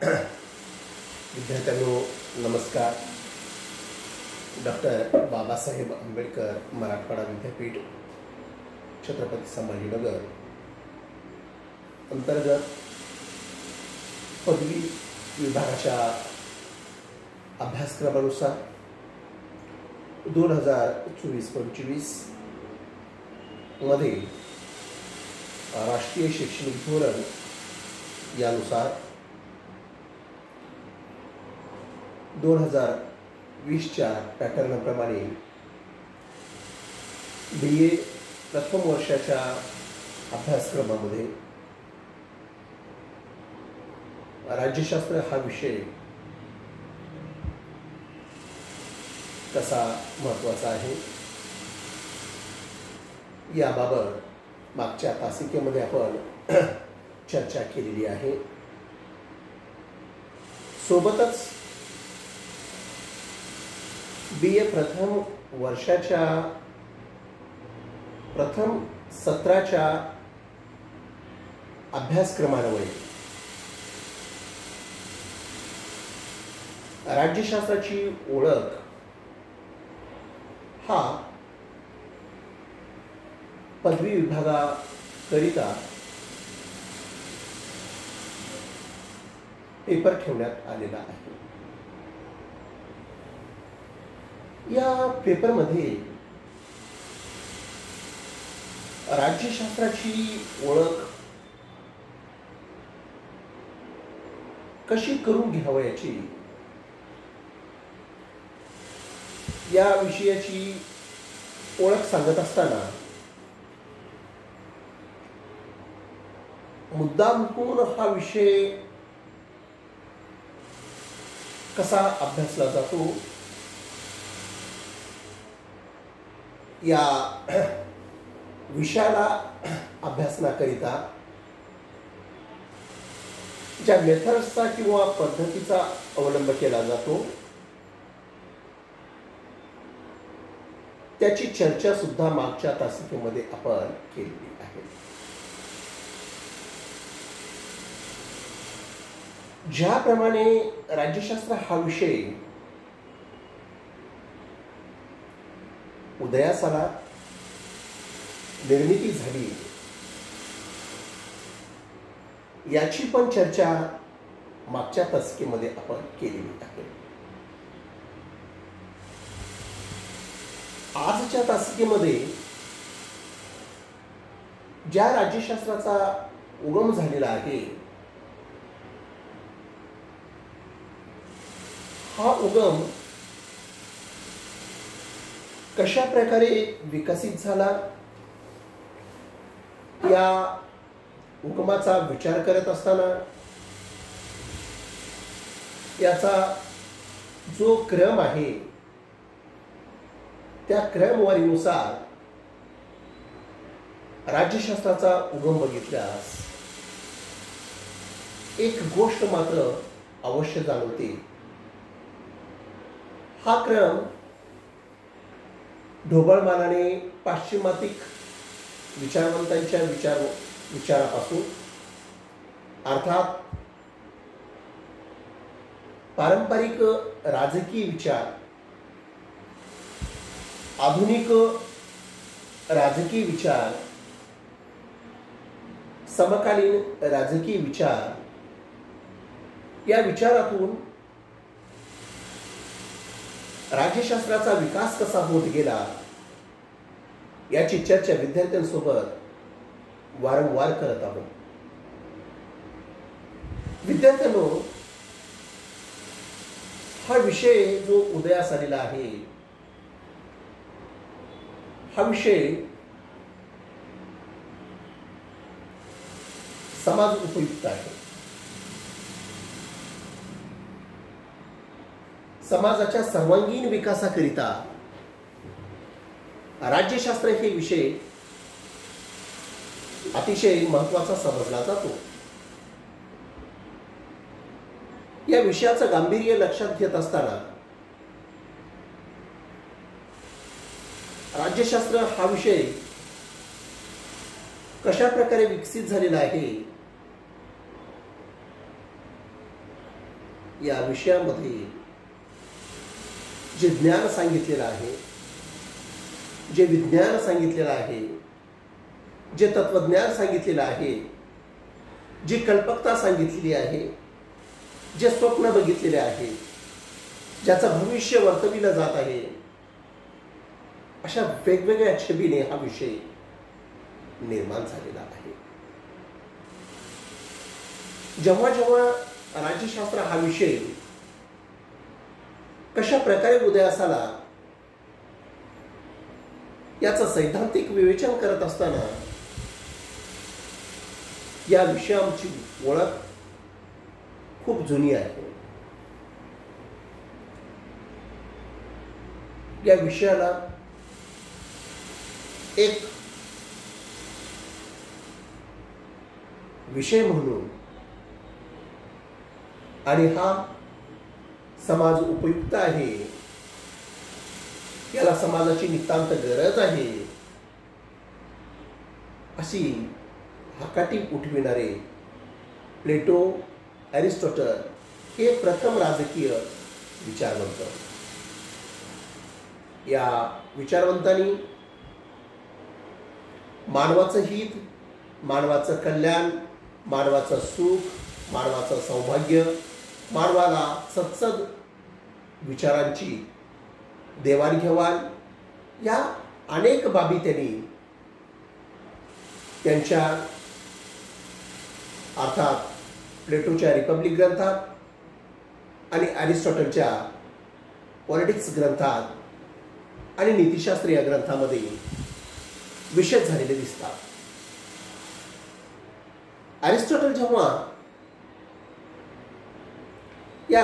विद्यार्थ्यांनो नमस्कार. डॉक्टर बाबासाहेब आंबेडकर मराठवाडा विद्यापीठ छत्रपती संभाजीनगर अंतर्गत पदवी विभागाच्या अभ्यासक्रमानुसार 2024-25 मध्ये राष्ट्रीय शैक्षणिक धोरण यानुसार 2020च्या पॅटर्नप्रमाणे BA प्रथम वर्षाच्या अभ्यासक्रमामध्ये राज्यशास्त्र हा विषय कसा महत्त्वाचा आहे याबाबत मागच्या तासिकेमध्ये आपण चर्चा केलेली आहे. सोबतच BA प्रथम वर्षाच्या प्रथम सत्राच्या अभ्यासक्रमान्वये राज्यशास्त्राची ओळख हा पदवी विभागाकरिता पेपर ठेवण्यात आलेला आहे. या पेपरमध्ये राज्यशास्त्राची ओळख कशी करून घ्यावयाची या विषयाची ओळख सांगत असताना मुद्दामहून हा विषय कसा अभ्यासला जातो या विषयाला अभ्यासनाकरिता ज्या मेथड्सचा किंवा पद्धतीचा अवलंब केला जातो त्याची चर्चा सुद्धा मागच्या तासिकेमध्ये आपण केलेली आहे. ज्याप्रमाणे राज्यशास्त्र हा विषय उदयास आला, निर्मिती झाली, याची पण चर्चा मागच्या तासिकेमध्ये आपण केलेली आहे. आजच्या तासिकेमध्ये ज्या राज्यशास्त्राचा उगम झालेला आहे हा उगम कशा प्रकारे विकसित झाला या उगमाचा विचार करत असताना याचा जो क्रम आहे त्या क्रमवारीनुसार राज्यशास्त्राचा उगम बघितल्यास एक गोष्ट मात्र अवश्य जाणवते. हा क्रम ढोबळमानाने पाश्चिमातिक विचारवंतांच्या विचारापासून अर्थात पारंपरिक राजकीय विचार, आधुनिक राजकीय विचार, समकालीन राजकीय विचार या विचारातून राज्यशास्त्राचा विकास कसा होत गेला याची चर्चा विद्यार्थ्यांसोबत वारंवार करत आहोत. विद्यार्थ्यांनो, हा विषय जो उदयास आलेला आहे हा विषय समाज उपयुक्त आहे. समाजाच्या सर्वांगीण विकासाकरिता राज्यशास्त्र हे विषय अतिशय महत्त्वाचा समजला जातो. या विषयाचं गांभीर्य लक्षात घेत असताना राज्यशास्त्र हा विषय कशा प्रकारे विकसित झालेला आहे या विषयामध्ये जे ज्ञान सांगितलेलं आहे, जे विज्ञान सांगितलेलं आहे, जे तत्वज्ञान सांगितलेलं आहे, जी कल्पकता सांगितलेली आहे, जे स्वप्न बघितलेले आहे, ज्याचं भविष्य वर्तविलं जात आहे, अशा वेगवेगळ्या छबीने हा विषय निर्माण झालेला आहे. जेव्हा जेव्हा राज्यशास्त्र हा विषय कशा प्रकारे उदयास आला याचं सैद्धांतिक विवेचन करत असताना या विषयाची ओळख खूप जुनी आहे. या विषयाला एक विषय म्हणून आणि हा समाज उपयुक्त आहे, याला समाजाची नितांत गरज आहे, अशी हकाटी उठविणारे प्लेटो, एरिस्टॉटल हे प्रथम राजकीय विचारवंत. या विचारवंतांनी मानवाचं हित, मानवाचं कल्याण, मानवाचं सुख, मानवाचं सौभाग्य, मानवाला सत्सद विचारांची देवाणघेवाण या अनेक बाबी त्यांनी त्यांच्या अर्थात प्लेटोच्या रिपब्लिक ग्रंथात आणि एरिस्टॉटलच्या पॉलिटिक्स ग्रंथात आणि नीतिशास्त्र या ग्रंथामध्ये विशद झालेले दिसतात. एरिस्टॉटल जेव्हा या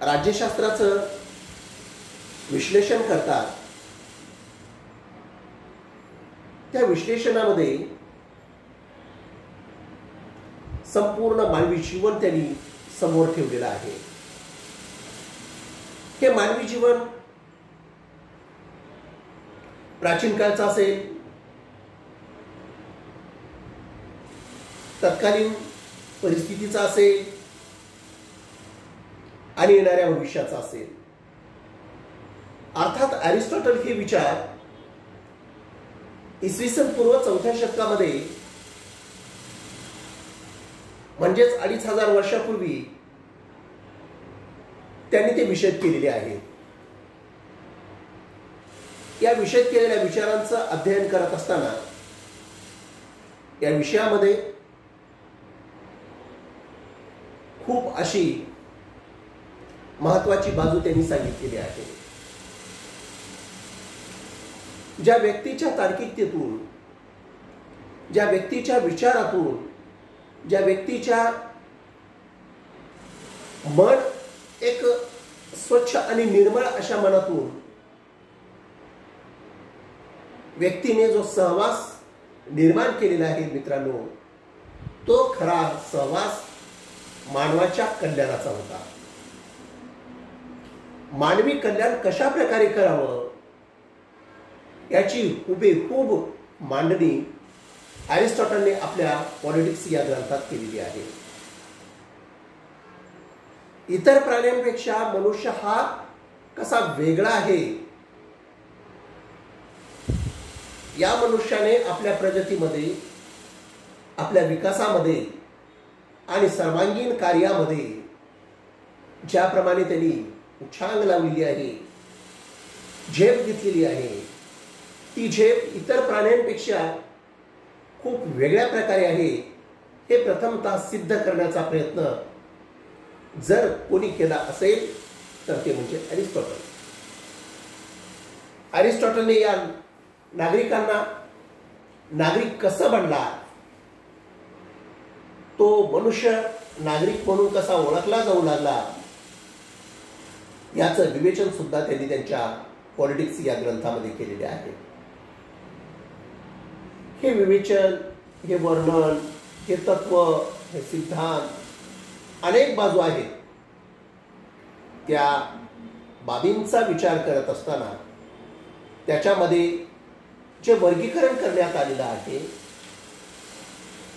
राज्यशास्त्राचं विश्लेषण करतात, त्या विश्लेषणामध्ये संपूर्ण मानवी जीवन त्यांनी समोर ठेवलेलं आहे. हे मानवी जीवन प्राचीन काळचं असेल, तत्कालीन परिस्थितीचा असेल आणि येणाऱ्या भविष्याचा असेल. अर्थात एरिस्टॉटल हे विचार इसवी सन पूर्व 4थ्या शतकामध्ये म्हणजेच 2500 वर्षापूर्वी त्यांनी ते विशद केलेले आहेत. या विशद केलेल्या विचारांचं अध्ययन करत असताना या विषयामध्ये खूप अशी महत्वाची बाजू त्यांनी सांगितलेली आहे. ज्या व्यक्तीच्या तार्किकतेतून, ज्या व्यक्तीच्या विचारातून, ज्या व्यक्तीच्या मन एक स्वच्छ आणि निर्मळ अशा मनातून व्यक्तीने जो सहवास निर्माण केलेला आहे मित्रांनो, तो खरा सहवास मानवाच्या कल्याणाचा होता. मानवी कल्याण कशा प्रकारे करावं याची हुबेहूब मांडणी एरिस्टॉटलने आपल्या पॉलिटिक्स या ग्रंथात केलेली आहे. इतर प्राण्यांपेक्षा मनुष्य हा कसा वेगळा आहे, या मनुष्याने आपल्या प्रगतीमध्ये, आपल्या विकासामध्ये आणि सर्वांगीण कार्यामध्ये ज्याप्रमाणे त्यांनी उछांग लावलेली आहे, झेप घेतलेली आहे, ती झेप इतर प्राण्यांपेक्षा खूप वेगळ्या प्रकारे आहे हे प्रथमतः सिद्ध करण्याचा प्रयत्न जर कोणी केला असेल तर ते म्हणजे एरिस्टॉटल. एरिस्टॉटलने या नागरिकांना नागरिक कसं बनला, तो मनुष्य नागरिक म्हणून कसा ओळखला जाऊ लागला, याचं विवेचन सुद्धा त्यांनी त्यांच्या पॉलिटिक्स या ग्रंथामध्ये केलेले आहे. हे विवेचन, हे वर्णन, हे तत्व, हे सिद्धांत अनेक बाजू आहेत. त्या बाबींचा विचार करत असताना त्याच्यामध्ये जे वर्गीकरण करण्यात आलेलं आहे,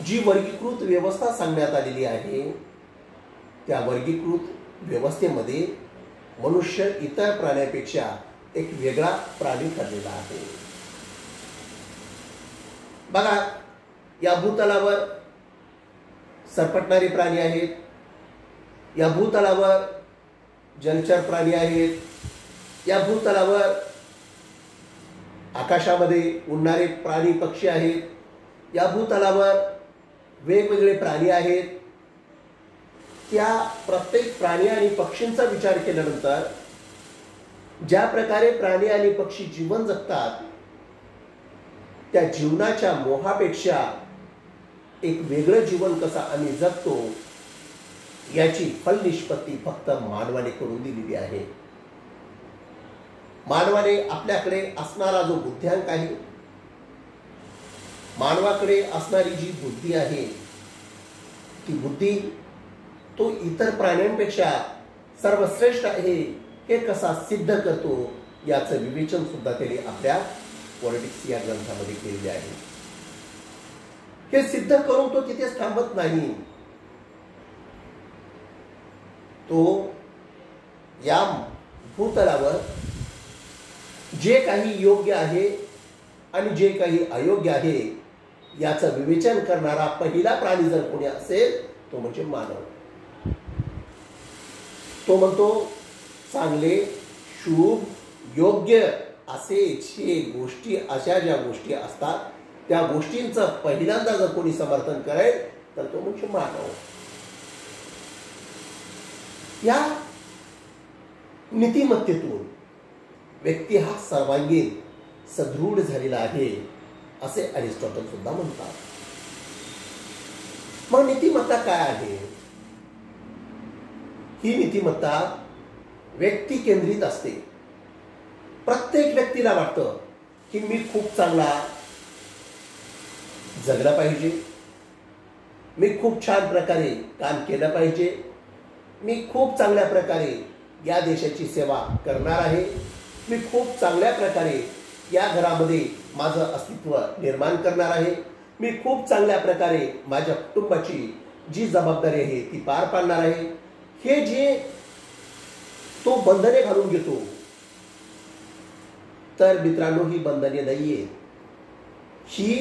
जी वर्गीकृत व्यवस्था सांगण्यात आलेली आहे, त्या वर्गीकृत व्यवस्थेमध्ये मनुष्य इतर प्राण्यांपेक्षा एक वेगळा प्राणी ठरलेला आहे. बघा, या भूतलावर सरपटणारे प्राणी आहेत, या भूतलावर जलचर प्राणी आहेत, या भूतलावर आकाशामध्ये उडणारे प्राणी पक्षी आहेत, या भूतलावर वेगवेगळे प्राणी आहेत. त्या प्रत्येक प्राणी आणि पक्षींचा विचार केल्यानंतर ज्या प्रकारे प्राणी आणि पक्षी जीवन जगतात त्या जीवनाच्या मोहापेक्षा एक वेगळं जीवन कसं आम्ही जगतो याची फलनिष्पत्ती फक्त मानवाने करून दिलेली आहे. मानवाने आपल्याकडे असणारा जो बुद्ध्यांक आहे, मानवाकडे असणारी जी बुद्धी आहे, ती बुद्धी तो इतर प्राण्यांपेक्षा सर्वश्रेष्ठ आहे हे कसा सिद्ध करतो याचं विवेचन सुद्धा त्याने आपल्या पॉलिटिक्स या ग्रंथामध्ये केलेले आहे. हे सिद्ध करून तो तिथेच थांबत नाही. तो या भूतलावर जे काही योग्य आहे आणि जे काही अयोग्य आहे याचं विवेचन करणारा पहिला प्राणी जर कोणी असेल तो म्हणजे मानव. तो म्हणतो चांगले, शुभ, योग्य असे जे गोष्टी, अशा ज्या गोष्टी असतात त्या गोष्टींचं पहिल्यांदा जर कोणी समर्थन करेल तर तो म्हणजे मानव. या नीतिमत्तेतून व्यक्ती हा सर्वांगीण सदृढ झालेला आहे असे अरिस्टॉटल सुद्धा म्हणतात. मग नीतिमत्ता काय आहे? ही नीतिमत्ता व्यक्ती केंद्रित असते. प्रत्येक व्यक्तीला वाटतं की मी खूप चांगला जगला पाहिजे, मी खूप छान प्रकारे काम केलं पाहिजे, मी खूप चांगल्या प्रकारे या देशाची सेवा करणार आहे, मी खूप चांगल्या प्रकारे या घरामध्ये माझं अस्तित्व निर्माण करणार आहे, मी खूप चांगल्या प्रकारे माझ्या कुटुंबाची जी जबाबदारी आहे ती पार पाडणार आहे. हे जे तो बंधने घालून घेतो, तर मित्रांनो ही बंधने नाहीये. ही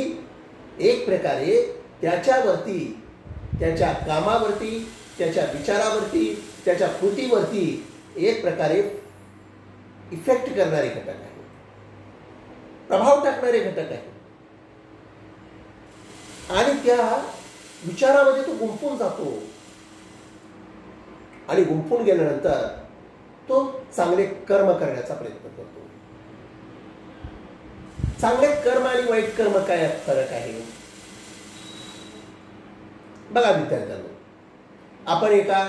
एक प्रकारे त्याच्यावरती, त्याच्या कामावरती, त्याच्या विचारावरती, त्याच्या कृतीवरती एक प्रकारे इफेक्ट करणारे घटक आहे, प्रभाव टाकणारे घटक आहे. आणि त्या विचारामध्ये तो गुंफून जातो आणि गुंफून गेल्यानंतर तो चांगले कर्म करण्याचा प्रयत्न करतो. चांगले कर्म आणि वाईट कर्म काय फरक आहे? बघा विद्यार्थ्यांनो, आपण एका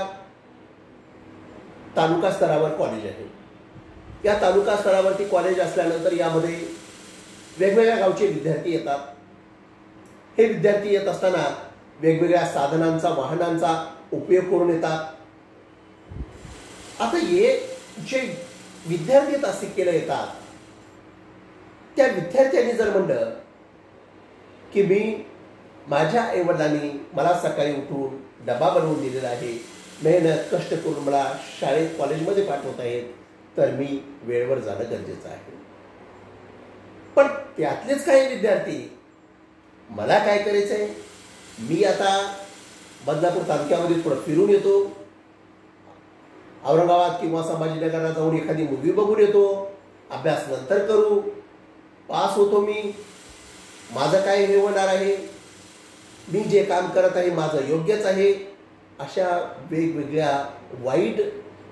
तालुका स्तरावर कॉलेज आहे. या तालुका स्तरावरती कॉलेज असल्यानंतर यामध्ये वेगवेगळ्या गावचे विद्यार्थी येतात. हे विद्यार्थी येत असताना वेगवेगळ्या साधनांचा, वाहनांचा उपयोग करून येतात. आता हे जे विद्यार्थी तासिकेला येतात त्या विद्यार्थ्यांनी जर म्हणलं की मी माझ्या आईवडिलांनी मला सकाळी उठून डबा बनवून दिलेला आहे, मेहनत कष्ट करून मला शाळेत कॉलेजमध्ये पाठवत आहेत, तर मी वेळेवर जाणं गरजेचं आहे. पण त्यातलेच काही विद्यार्थी मला काय करायचंय, मी आता बदलापूर तालुक्यामध्ये थोडं फिरून येतो, औरंगाबाद किंवा संभाजीनगरला जाऊन एखादी मूव्ही बघून येतो, अभ्यास नंतर करू, पास होतो मी, माझं काय हे होणार आहे, मी जे काम करत आहे माझं योग्यच आहे. अशा वेगवेगळ्या वाईट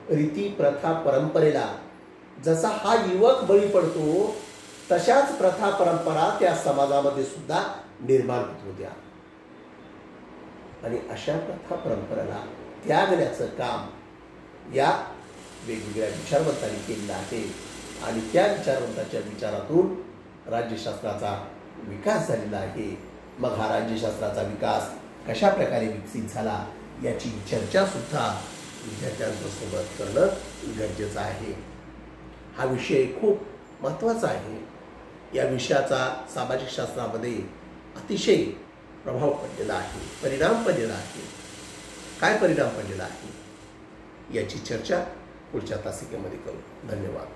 रीती, प्रथा, परंपरेला जसा हा युवक बळी पडतो तशाच प्रथा, परंपरा त्या समाजामध्ये सुद्धा निर्माण होत होत्या. आणि अशा प्रथा, परंपरेला त्यागण्याचं काम या वेगवेगळ्या विचारवंतांनी केलेलं आहे. आणि त्या विचारवंताच्या विचारातून राज्यशास्त्राचा विकास झालेला आहे. मग हा राज्यशास्त्राचा विकास कशा प्रकारे विकसित झाला याची चर्चा सुद्धा विद्यार्थ्यांसोबत करणं गरजेचं आहे. हा विषय खूप महत्त्वाचा आहे. या विषयाचा सामाजिक शास्त्रामध्ये अतिशय प्रभाव पडलेला आहे, परिणाम पडलेला आहे. काय परिणाम पडलेला आहे? याची चर्चा पुढच्या तासिकेमध्ये करू. धन्यवाद.